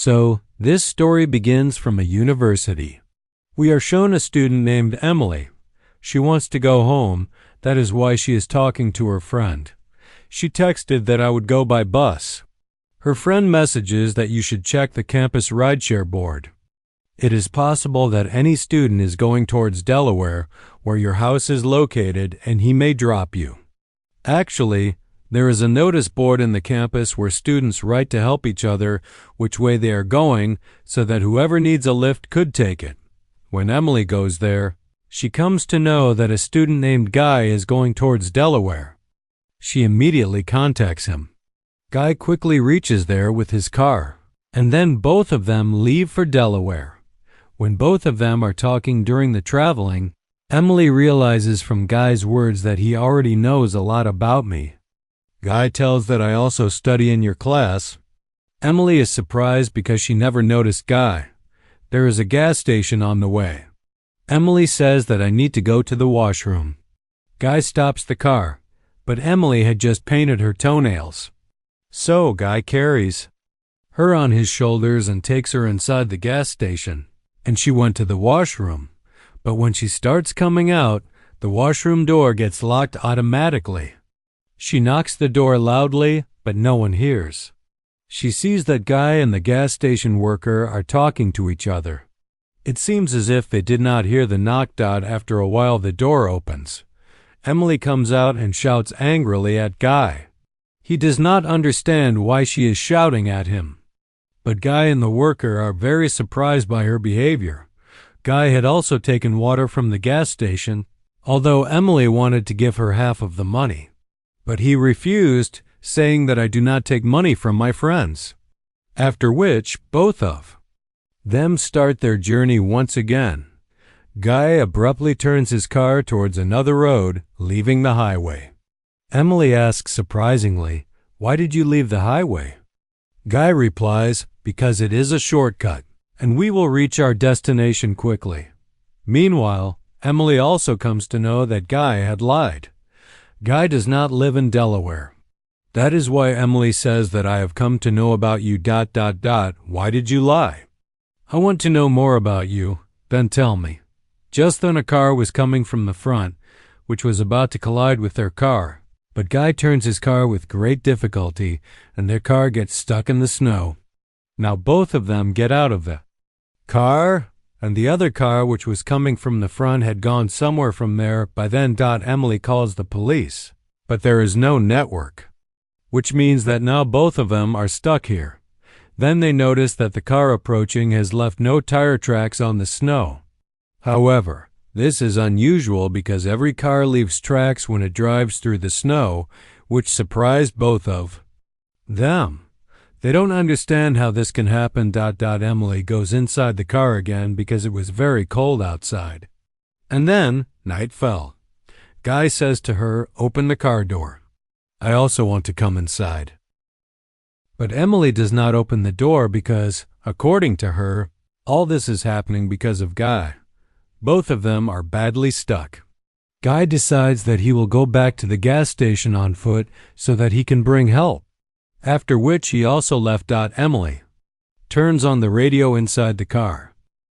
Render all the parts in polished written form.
So, this story begins from a university. We are shown a student named Emily. She wants to go home. That is why she is talking to her friend. She texted that I would go by bus. Her friend messages that you should check the campus rideshare board. It is possible that any student is going towards Delaware, where your house is located, and he may drop you. Actually, there is a notice board in the campus where students write to help each other which way they are going so that whoever needs a lift could take it. When Emily goes there, she comes to know that a student named Guy is going towards Delaware. She immediately contacts him. Guy quickly reaches there with his car, and then both of them leave for Delaware. When both of them are talking during the traveling, Emily realizes from Guy's words that he already knows a lot about me. Guy tells that I also study in your class. Emily is surprised because she never noticed Guy. There is a gas station on the way. Emily says that I need to go to the washroom. Guy stops the car, but Emily had just painted her toenails. So Guy carries her on his shoulders and takes her inside the gas station, and she went to the washroom. But when she starts coming out, the washroom door gets locked automatically. She knocks the door loudly, but no one hears. She sees that Guy and the gas station worker are talking to each other. It seems as if they did not hear the knock. After a while the door opens. Emily comes out and shouts angrily at Guy. He does not understand why she is shouting at him. But Guy and the worker are very surprised by her behavior. Guy had also taken water from the gas station, although Emily wanted to give her half of the money. But he refused, saying that I do not take money from my friends. After which, both of them start their journey once again. Guy abruptly turns his car towards another road, leaving the highway. Emily asks surprisingly, "Why did you leave the highway?" Guy replies, "Because it is a shortcut, and we will reach our destination quickly." Meanwhile, Emily also comes to know that Guy had lied. Guy does not live in Delaware. That is why Emily says that I have come to know about you. Why did you lie? I want to know more about you, then tell me. Just then a car was coming from the front, which was about to collide with their car. But Guy turns his car with great difficulty, and their car gets stuck in the snow. Now both of them get out of the car, and the other car, which was coming from the front, had gone somewhere from there. By then, Emily calls the police. But there is no network, which means that now both of them are stuck here. Then they notice that the car approaching has left no tire tracks on the snow. However, this is unusual because every car leaves tracks when it drives through the snow, which surprised both of them. They don't understand how this can happen. Emily goes inside the car again because it was very cold outside. And then night fell. Guy says to her, "Open the car door. I also want to come inside." But Emily does not open the door because, according to her, all this is happening because of Guy. Both of them are badly stuck. Guy decides that he will go back to the gas station on foot so that he can bring help, after which he also left. Emily turns on the radio inside the car.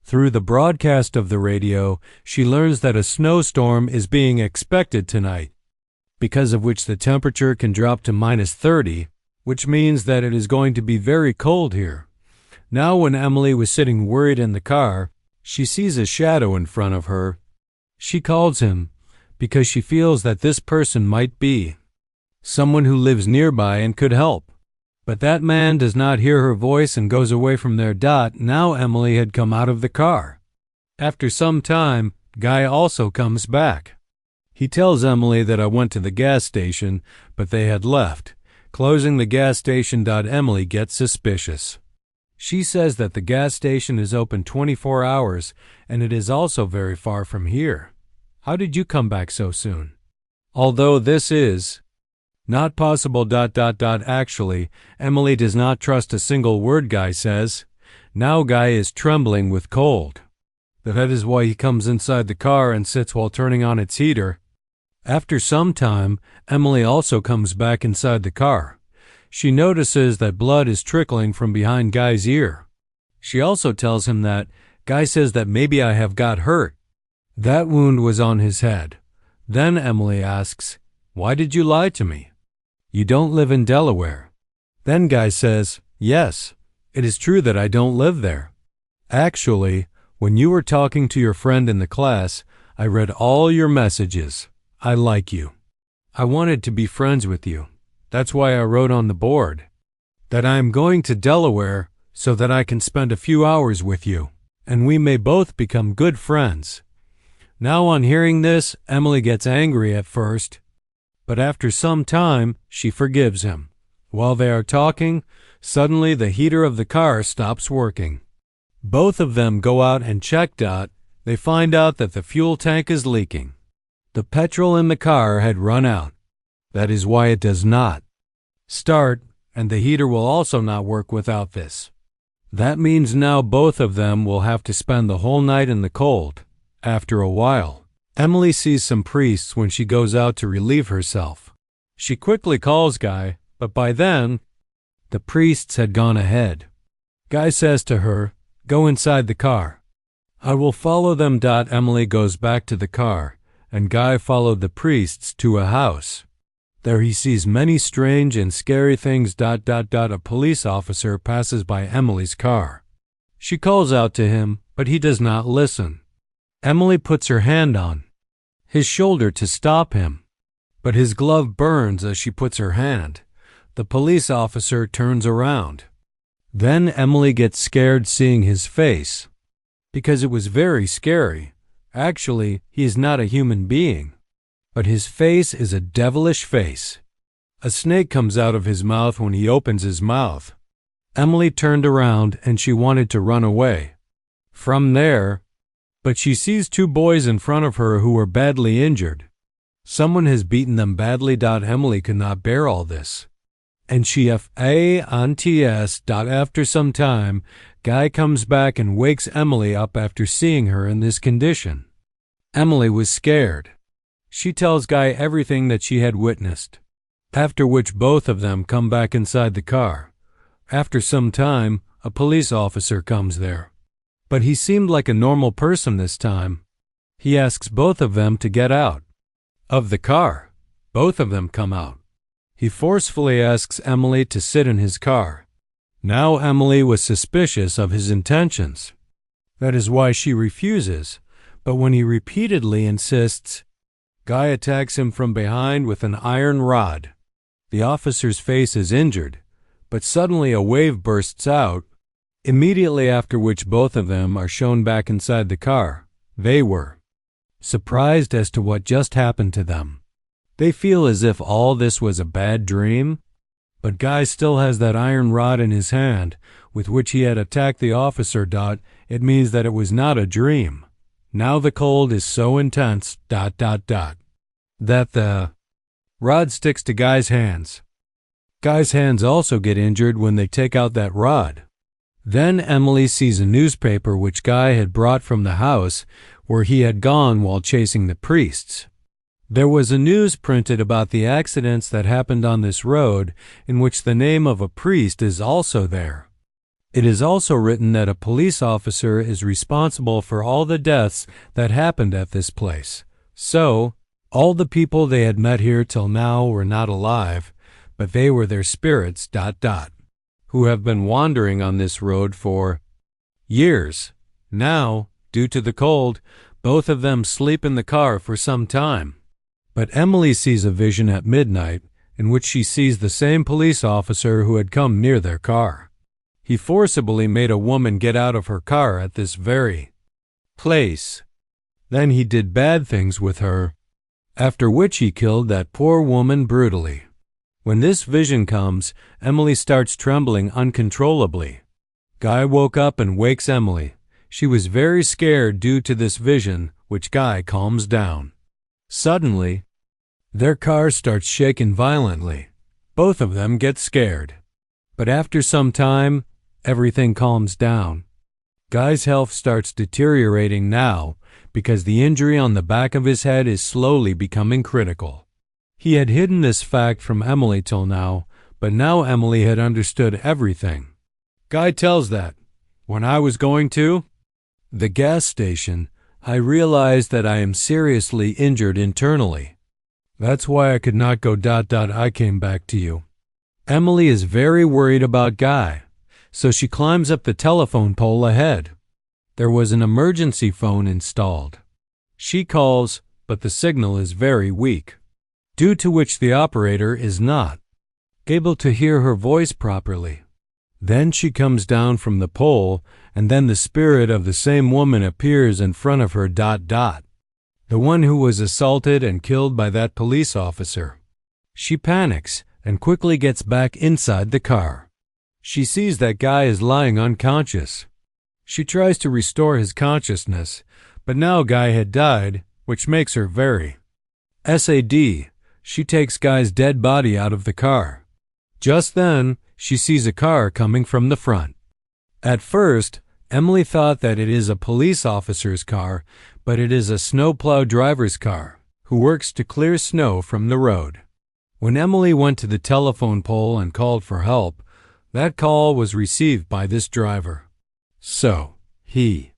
Through the broadcast of the radio, she learns that a snowstorm is being expected tonight, because of which the temperature can drop to -30, which means that it is going to be very cold here. Now when Emily was sitting worried in the car, she sees a shadow in front of her. She calls him because she feels that this person might be someone who lives nearby and could help. But that man does not hear her voice and goes away from there. Now Emily had come out of the car. After some time, Guy also comes back. He tells Emily that I went to the gas station, but they had left. Closing the gas station. Emily gets suspicious. She says that the gas station is open 24 hours, and it is also very far from here. How did you come back so soon? Although this is not possible. Actually, Emily does not trust a single word Guy says. Now Guy is trembling with cold. That is why he comes inside the car and sits while turning on its heater. After some time, Emily also comes back inside the car. She notices that blood is trickling from behind Guy's ear. She also tells him that Guy says that maybe I have got hurt. That wound was on his head. Then Emily asks, "Why did you lie to me? You don't live in Delaware." Then Guy says, "Yes, it is true that I don't live there. Actually, when you were talking to your friend in the class, I read all your messages. I like you. I wanted to be friends with you. That's why I wrote on the board that I am going to Delaware so that I can spend a few hours with you, and we may both become good friends." Now on hearing this, Emily gets angry at first, but after some time, she forgives him. While they are talking, suddenly the heater of the car stops working. Both of them go out and check. They find out that the fuel tank is leaking. The petrol in the car had run out. That is why it does not start, and the heater will also not work without this. That means now both of them will have to spend the whole night in the cold. After a while, Emily sees some priests when she goes out to relieve herself. She quickly calls Guy, but by then, the priests had gone ahead. Guy says to her, "Go inside the car. I will follow them." Emily goes back to the car, and Guy followed the priests to a house. There he sees many strange and scary things. A police officer passes by Emily's car. She calls out to him, but he does not listen. Emily puts her hand on his shoulder to stop him, but his glove burns as she puts her hand. The police officer turns around. Then Emily gets scared seeing his face, because it was very scary. Actually, he is not a human being, but his face is a devilish face. A snake comes out of his mouth when he opens his mouth. Emily turned around and she wanted to run away from there, but she sees two boys in front of her who were badly injured. Someone has beaten them badly. Emily could not bear all this, and she faints. After some time, Guy comes back and wakes Emily up after seeing her in this condition. Emily was scared. She tells Guy everything that she had witnessed, after which both of them come back inside the car. After some time, a police officer comes there, but he seemed like a normal person this time. He asks both of them to get out of the car. Both of them come out. He forcefully asks Emily to sit in his car. Now Emily was suspicious of his intentions. That is why she refuses, but when he repeatedly insists, Guy attacks him from behind with an iron rod. The officer's face is injured, but suddenly a wave bursts out, immediately after which both of them are shown back inside the car. They were surprised as to what just happened to them. They feel as if all this was a bad dream, but Guy still has that iron rod in his hand with which he had attacked the officer. It means that it was not a dream. Now the cold is so intense, that the rod sticks to Guy's hands. Guy's hands also get injured when they take out that rod. Then Emily sees a newspaper which Guy had brought from the house where he had gone while chasing the priests. There was a news printed about the accidents that happened on this road, in which the name of a priest is also there. It is also written that a police officer is responsible for all the deaths that happened at this place. So, all the people they had met here till now were not alive, but they were their spirits, who have been wandering on this road for years. Now, due to the cold, both of them sleep in the car for some time. But Emily sees a vision at midnight in which she sees the same police officer who had come near their car. He forcibly made a woman get out of her car at this very place. Then he did bad things with her, after which he killed that poor woman brutally. When this vision comes, Emily starts trembling uncontrollably. Guy woke up and wakes Emily. She was very scared due to this vision, which Guy calms down. Suddenly, their car starts shaking violently. Both of them get scared. But after some time, everything calms down. Guy's health starts deteriorating now because the injury on the back of his head is slowly becoming critical. He had hidden this fact from Emily till now, but now Emily had understood everything. Guy tells that When I was going to the gas station, I realized that I am seriously injured internally. That's why I could not go. I came back to you. Emily is very worried about Guy, so she climbs up the telephone pole ahead. There was an emergency phone installed. She calls, but the signal is very weak, due to which the operator is not able to hear her voice properly. Then she comes down from the pole, and then the spirit of the same woman appears in front of her. The one who was assaulted and killed by that police officer. She panics and quickly gets back inside the car. She sees that Guy is lying unconscious. She tries to restore his consciousness, but now Guy had died, which makes her very sad. She takes Guy's dead body out of the car. Just then, she sees a car coming from the front. At first, Emily thought that it is a police officer's car, but it is a snowplow driver's car, who works to clear snow from the road. When Emily went to the telephone pole and called for help, that call was received by this driver. So, he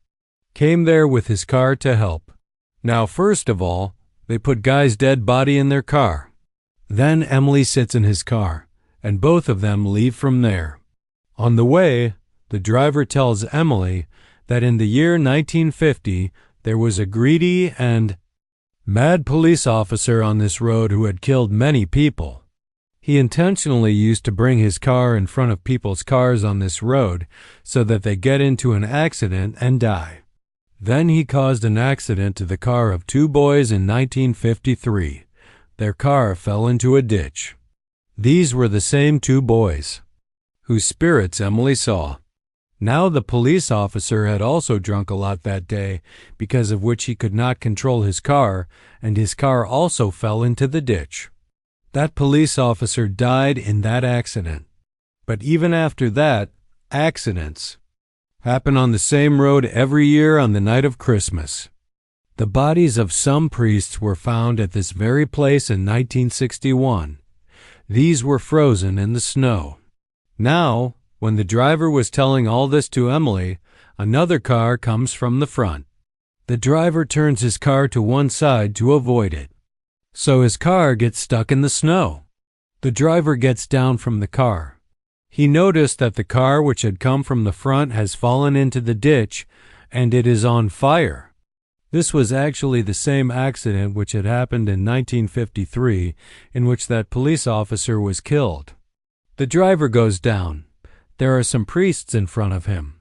came there with his car to help. Now, first of all, they put Guy's dead body in their car. Then Emily sits in his car, and both of them leave from there. On the way, the driver tells Emily that in the year 1950, there was a greedy and mad police officer on this road who had killed many people. He intentionally used to bring his car in front of people's cars on this road so that they get into an accident and die. Then he caused an accident to the car of two boys in 1953. Their car fell into a ditch. These were the same two boys whose spirits Emily saw. Now the police officer had also drunk a lot that day, because of which he could not control his car, and his car also fell into the ditch. That police officer died in that accident. But even after that, accidents happen on the same road every year on the night of Christmas. The bodies of some priests were found at this very place in 1961. These were frozen in the snow. Now, when the driver was telling all this to Emily, another car comes from the front. The driver turns his car to one side to avoid it, so his car gets stuck in the snow. The driver gets down from the car. He noticed that the car which had come from the front has fallen into the ditch, and it is on fire. This was actually the same accident which had happened in 1953, in which that police officer was killed. The driver goes down. There are some priests in front of him.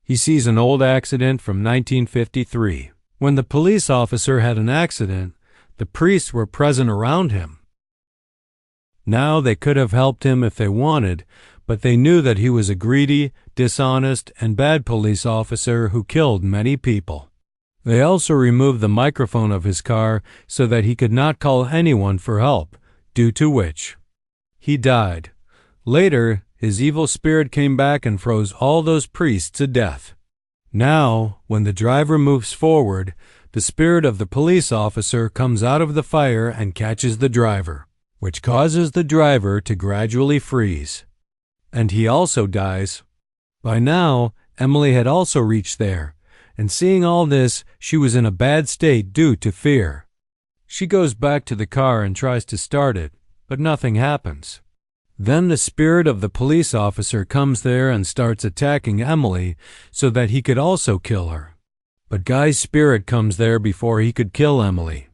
He sees an old accident from 1953. When the police officer had an accident, the priests were present around him. Now they could have helped him if they wanted, but they knew that he was a greedy, dishonest, and bad police officer who killed many people. They also removed the microphone of his car so that he could not call anyone for help, due to which he died. Later, his evil spirit came back and froze all those priests to death. Now, when the driver moves forward, the spirit of the police officer comes out of the fire and catches the driver, which causes the driver to gradually freeze. And he also dies. By now, Emily had also reached there, and seeing all this, she was in a bad state due to fear. She goes back to the car and tries to start it, but nothing happens. Then the spirit of the police officer comes there and starts attacking Emily so that he could also kill her. But Guy's spirit comes there before he could kill Emily.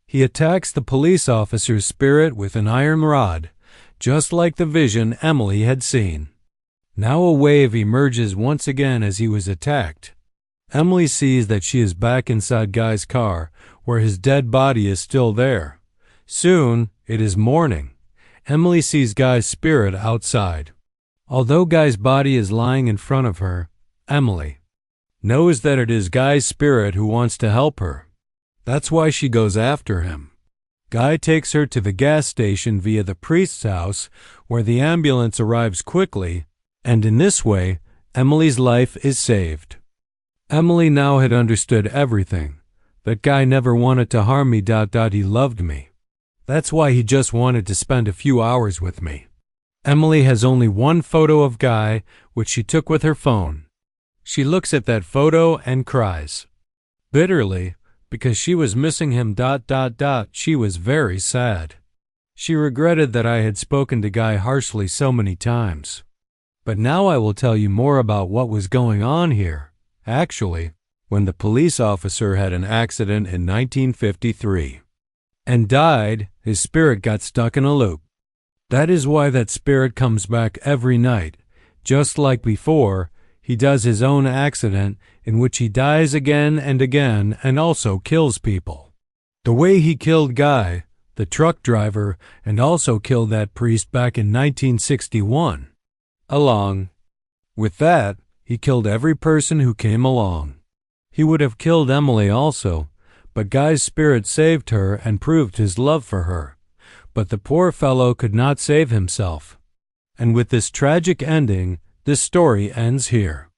He attacks the police officer's spirit with an iron rod, just like the vision Emily had seen. Now a wave emerges once again as he was attacked. Emily sees that she is back inside Guy's car, where his dead body is still there. Soon, it is morning. Emily sees Guy's spirit outside. Although Guy's body is lying in front of her, Emily knows that it is Guy's spirit who wants to help her. That's why she goes after him. Guy takes her to the gas station via the priest's house, where the ambulance arrives quickly, and in this way, Emily's life is saved. Emily now had understood everything, that Guy never wanted to harm me. He loved me. That's why he just wanted to spend a few hours with me. Emily has only one photo of Guy, which she took with her phone. She looks at that photo and cries bitterly because she was missing him. She was very sad. She regretted that I had spoken to Guy harshly so many times. But now I will tell you more about what was going on here. Actually, when the police officer had an accident in 1953 and died, his spirit got stuck in a loop. That is why that spirit comes back every night. Just like before, he does his own accident in which he dies again and again and also kills people. The way he killed Guy, the truck driver, and also killed that priest back in 1961. Along with that, he killed every person who came along. He would have killed Emily also, but Guy's spirit saved her and proved his love for her. But the poor fellow could not save himself. And with this tragic ending, this story ends here.